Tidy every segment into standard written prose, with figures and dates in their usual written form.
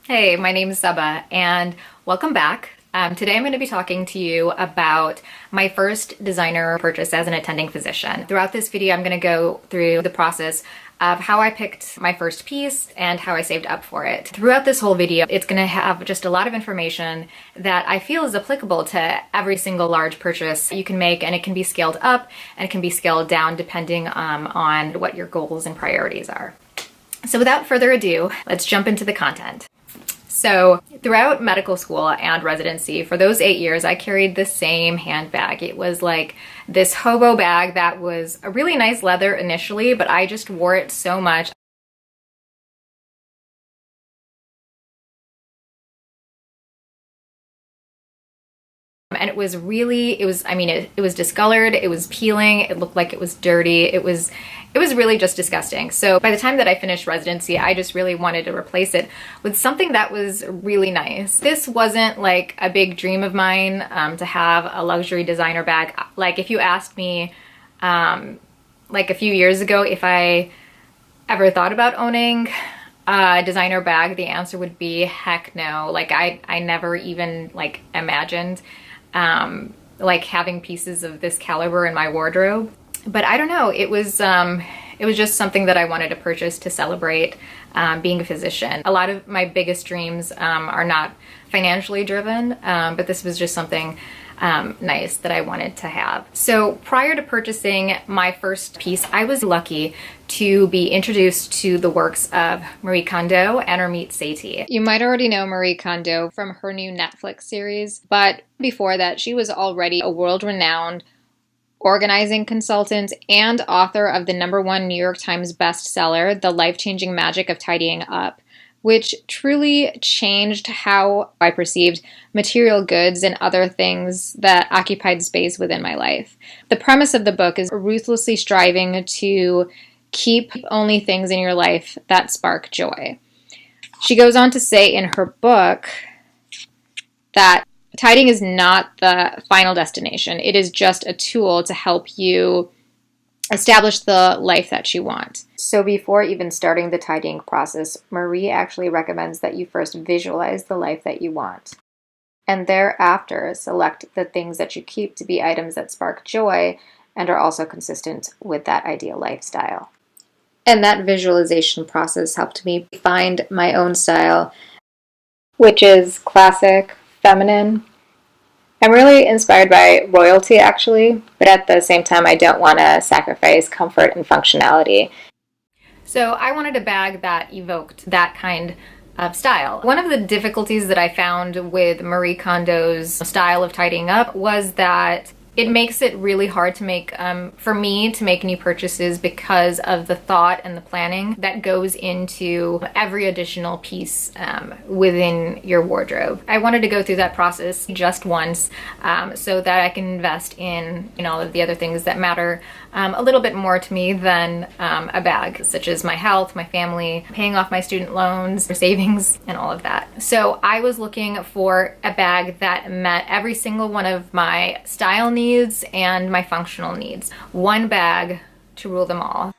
Hey, my name is Saba and welcome back. Today I'm going to be talking to you about my first designer purchase as an attending physician. Throughout this video, I'm going to go through the process of how I picked my first piece and how I saved up for it. Throughout this whole video, it's going to have just a lot of information that I feel is applicable to every single large purchase you can make, and it can be scaled up and it can be scaled down depending on what your goals and priorities are. So without further ado, let's jump into the content. So throughout medical school and residency, for those 8 years, I carried the same handbag. It was like this hobo bag that was a really nice leather initially, but I just wore it so much. And it was discolored, it was peeling, it looked like it was dirty, it was really just disgusting. So by the time that I finished residency, I just really wanted to replace it with something that was really nice. This wasn't like a big dream of mine to have a luxury designer bag. Like if you asked me like a few years ago if I ever thought about owning a designer bag, the answer would be heck no. Like I never even like imagined like having pieces of this caliber in my wardrobe. But I don't know, it was just something that I wanted to purchase to celebrate being a physician. A lot of my biggest dreams are not financially driven, but this was just something nice that I wanted to have. So prior to purchasing my first piece, I was lucky to be introduced to the works of Marie Kondo and Ramit Sethi. You might already know Marie Kondo from her new Netflix series, but before that, she was already a world-renowned organizing consultant and author of the #1 New York Times bestseller, The Life-Changing Magic of Tidying Up, which truly changed how I perceived material goods and other things that occupied space within my life. The premise of the book is ruthlessly striving to keep only things in your life that spark joy. She goes on to say in her book that tidying is not the final destination. It is just a tool to help you establish the life that you want. So before even starting the tidying process, Marie actually recommends that you first visualize the life that you want. And thereafter, select the things that you keep to be items that spark joy and are also consistent with that ideal lifestyle. And that visualization process helped me find my own style, which is classic, feminine. I'm really inspired by royalty, actually, but at the same time, I don't want to sacrifice comfort and functionality. So I wanted a bag that evoked that kind of style. One of the difficulties that I found with Marie Kondo's style of tidying up was that it makes it really hard to make, for me, to make new purchases because of the thought and the planning that goes into every additional piece within your wardrobe. I wanted to go through that process just once so that I can invest in all of the other things that matter a little bit more to me than a bag, such as my health, my family, paying off my student loans, savings, and all of that. So I was looking for a bag that met every single one of my style needs and my functional needs. One bag to rule them all.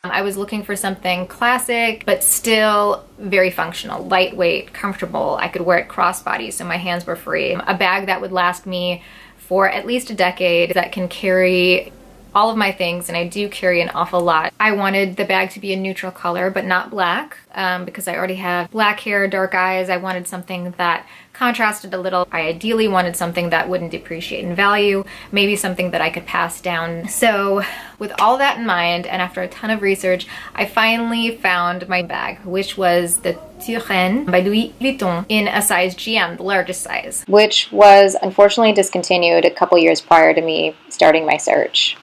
I was looking for something classic, but still very functional, lightweight, comfortable. I could wear it crossbody so my hands were free. A bag that would last me for at least a decade, that can carry all of my things, and I do carry an awful lot. I wanted the bag to be a neutral color, but not black, because I already have black hair, dark eyes. I wanted something that contrasted a little. I ideally wanted something that wouldn't depreciate in value, maybe something that I could pass down. So with all that in mind, and after a ton of research, I finally found my bag, which was the Turenne by Louis Vuitton in a size GM, the largest size, which was unfortunately discontinued a couple years prior to me starting my search.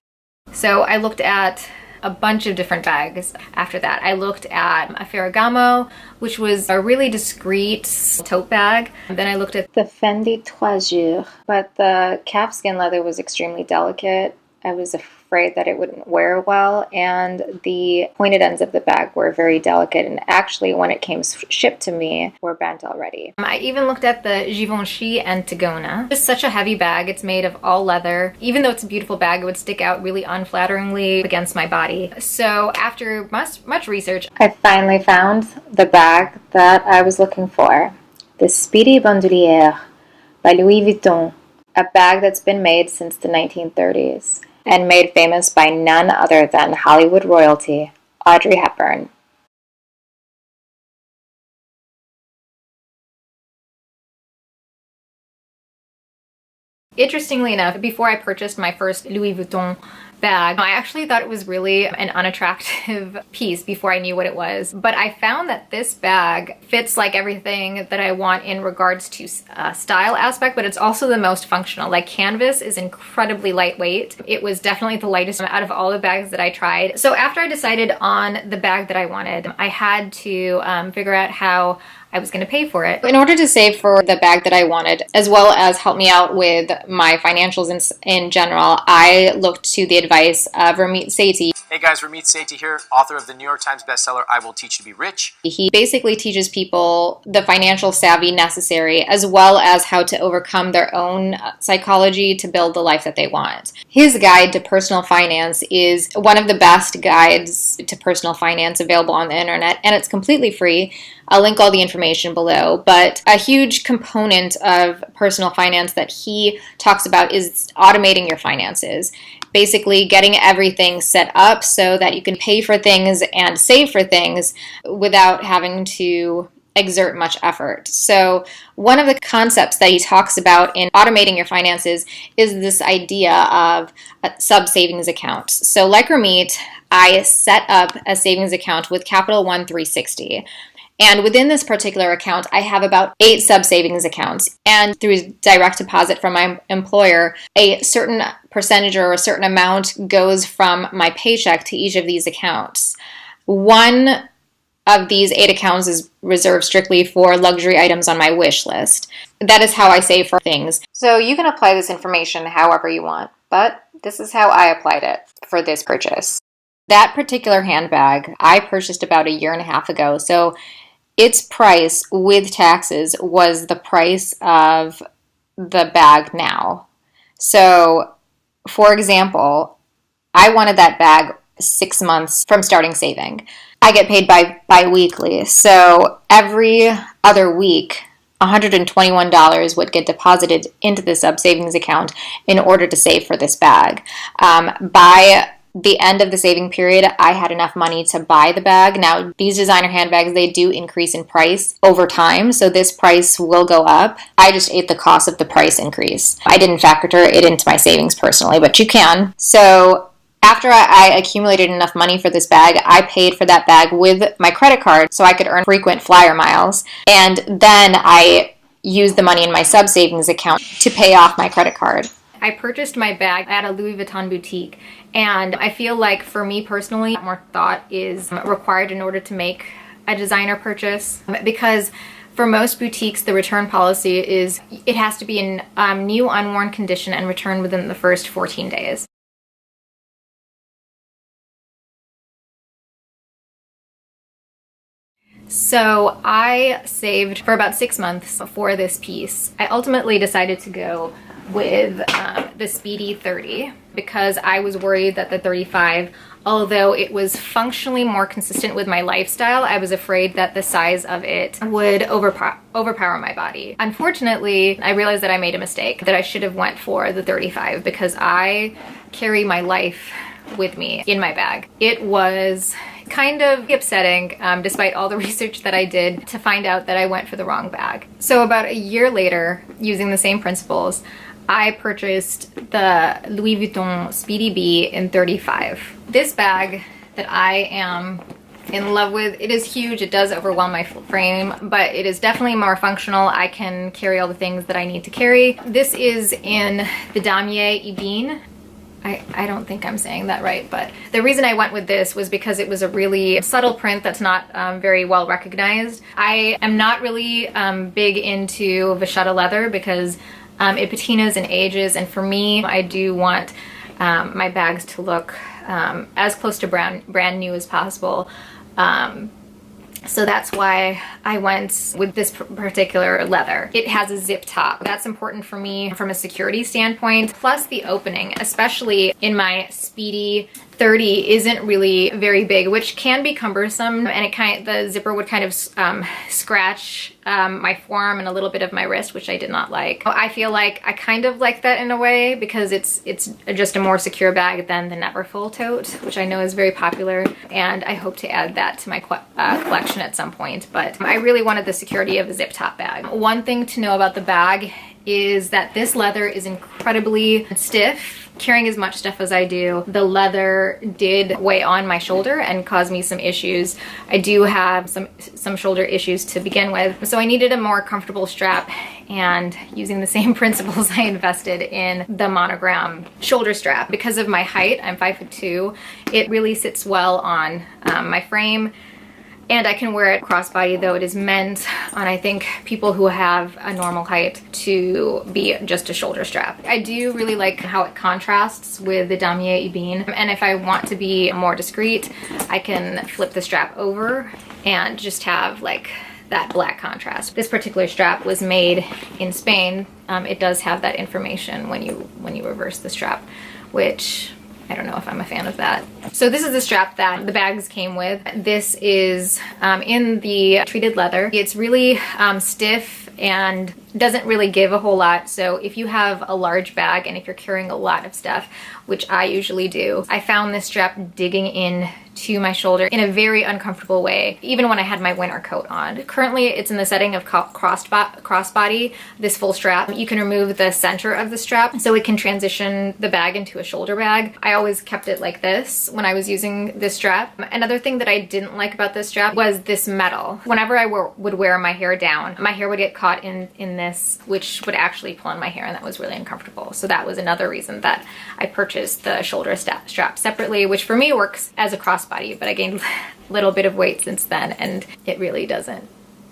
So I looked at a bunch of different bags after that. I looked at a Ferragamo, which was a really discreet tote bag. Then I looked at the Fendi Trois Jours, but the calfskin leather was extremely delicate I was afraid that it wouldn't wear well, and the pointed ends of the bag were very delicate, and actually when it came shipped to me were bent already. I even looked at the Givenchy Antigona. It's such a heavy bag. It's made of all leather. Even though it's a beautiful bag, it would stick out really unflatteringly against my body. So after much research, I finally found the bag that I was looking for. The Speedy Bandouliere by Louis Vuitton. A bag that's been made since the 1930s and made famous by none other than Hollywood royalty, Audrey Hepburn. Interestingly enough, before I purchased my first Louis Vuitton bag, I actually thought it was really an unattractive piece before I knew what it was. But I found that this bag fits like everything that I want in regards to style aspect, but it's also the most functional. Like, canvas is incredibly lightweight. It was definitely the lightest out of all the bags that I tried. So after I decided on the bag that I wanted, I had to figure out how I was going to pay for it. In order to save for the bag that I wanted, as well as help me out with my financials in general, I looked to the advice of Ramit Sethi. Hey guys, Ramit Sethi here, author of the New York Times bestseller, I Will Teach You to Be Rich. He basically teaches people the financial savvy necessary, as well as how to overcome their own psychology to build the life that they want. His guide to personal finance is one of the best guides to personal finance available on the internet, and it's completely free. I'll link all the information below, but a huge component of personal finance that he talks about is automating your finances. Basically getting everything set up so that you can pay for things and save for things without having to exert much effort. So one of the concepts that he talks about in automating your finances is this idea of sub-savings accounts. So like Ramit, I set up a savings account with Capital One 360. And within this particular account, I have about 8 sub-savings accounts. And through direct deposit from my employer, a certain percentage or a certain amount goes from my paycheck to each of these accounts. One of these 8 accounts is reserved strictly for luxury items on my wish list. That is how I save for things. So you can apply this information however you want, but this is how I applied it for this purchase. That particular handbag I purchased about a year and a half ago, so its price with taxes was the price of the bag now. So, for example, I wanted that bag 6 months from starting saving. I get paid bi-weekly, so every other week, $121 would get deposited into the sub-savings account in order to save for this bag. By the end of the saving period, I had enough money to buy the bag. Now, these designer handbags, they do increase in price over time, so this price will go up. I just ate the cost of the price increase. I didn't factor it into my savings personally, but you can. So after I accumulated enough money for this bag, I paid for that bag with my credit card so I could earn frequent flyer miles. And then I used the money in my sub-savings account to pay off my credit card. I purchased my bag at a Louis Vuitton boutique, and I feel like for me personally, more thought is required in order to make a designer purchase, because for most boutiques, the return policy is it has to be in new unworn condition and returned within the first 14 days. So I saved for about 6 months for this piece. I ultimately decided to go with the Speedy 30 because I was worried that the 35, although it was functionally more consistent with my lifestyle, I was afraid that the size of it would overpower my body. Unfortunately, I realized that I made a mistake, that I should have went for the 35 because I carry my life with me in my bag. It was kind of upsetting, despite all the research that I did, to find out that I went for the wrong bag. So about a year later, using the same principles, I purchased the Louis Vuitton Speedy B in 35. This bag that I am in love with, it is huge, it does overwhelm my frame, but it is definitely more functional. I can carry all the things that I need to carry. This is in the Damier Ebene. I don't think I'm saying that right, but the reason I went with this was because it was a really subtle print that's not very well recognized. I am not really big into vachetta leather because it patinas and ages, and for me, I do want my bags to look as close to brand new as possible. So that's why I went with this particular leather. It has a zip top. That's important for me from a security standpoint. Plus the opening, especially in my Speedy 30, isn't really very big, which can be cumbersome, and the zipper would kind of scratch my forearm and a little bit of my wrist, which I did not like. I feel like I kind of like that in a way because it's just a more secure bag than the Never Full tote, which I know is very popular, and I hope to add that to my collection at some point. But I really wanted the security of a zip top bag. One thing to know about the bag is that this leather is incredibly stiff. Carrying as much stuff as I do, the leather did weigh on my shoulder and cause me some issues. I do have some shoulder issues to begin with, so I needed a more comfortable strap, and using the same principles, I invested in the Monogram shoulder strap. Because of my height, I'm 5'2", it really sits well on my frame. And I can wear it crossbody, though it is meant on, I think, people who have a normal height to be just a shoulder strap. I do really like how it contrasts with the Damier Ebene. And if I want to be more discreet, I can flip the strap over and just have like that black contrast. This particular strap was made in Spain. It does have that information when you reverse the strap, which I don't know if I'm a fan of that. So this is the strap that the bags came with. This is in the treated leather. It's really stiff and doesn't really give a whole lot. So if you have a large bag and if you're carrying a lot of stuff, which I usually do, I found this strap digging in to my shoulder in a very uncomfortable way, even when I had my winter coat on. Currently, it's in the setting of crossbody, this full strap. You can remove the center of the strap so it can transition the bag into a shoulder bag. I always kept it like this when I was using this strap. Another thing that I didn't like about this strap was this metal. Whenever I would wear my hair down, my hair would get caught in this, which would actually pull on my hair, and that was really uncomfortable. So that was another reason that I purchased the shoulder strap separately, which for me works as a crossbody, but I gained a little bit of weight since then, and it really doesn't.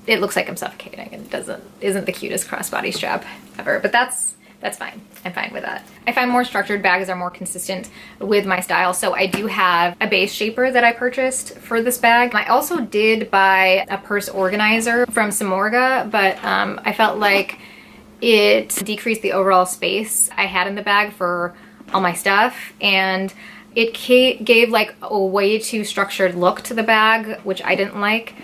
It looks like I'm suffocating, and it isn't the cutest crossbody strap ever, but that's fine. I'm fine with that. I find more structured bags are more consistent with my style, so I do have a base shaper that I purchased for this bag. I also did buy a purse organizer from Samorga, but I felt like it decreased the overall space I had in the bag for all my stuff, and it gave like a way too structured look to the bag, which I didn't like.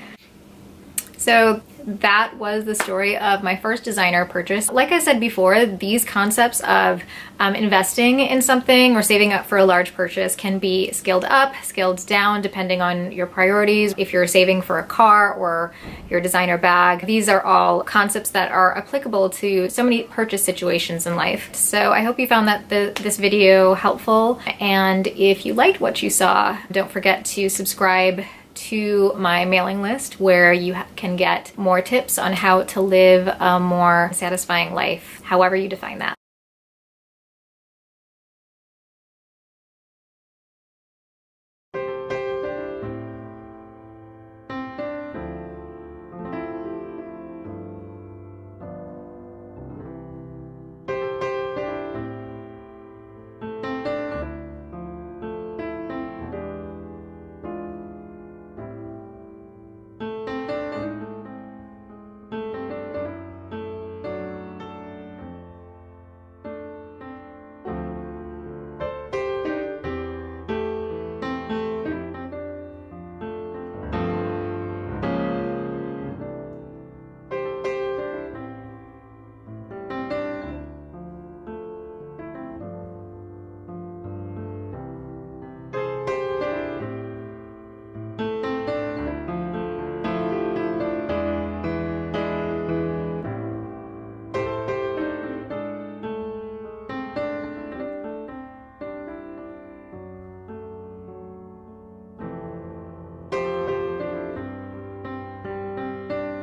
So that was the story of my first designer purchase. Like I said before, these concepts of investing in something or saving up for a large purchase can be scaled up, scaled down, depending on your priorities. If you're saving for a car or your designer bag, these are all concepts that are applicable to so many purchase situations in life. So I hope you found that this video helpful. And if you liked what you saw, don't forget to subscribe to my mailing list, where you can get more tips on how to live a more satisfying life, however you define that.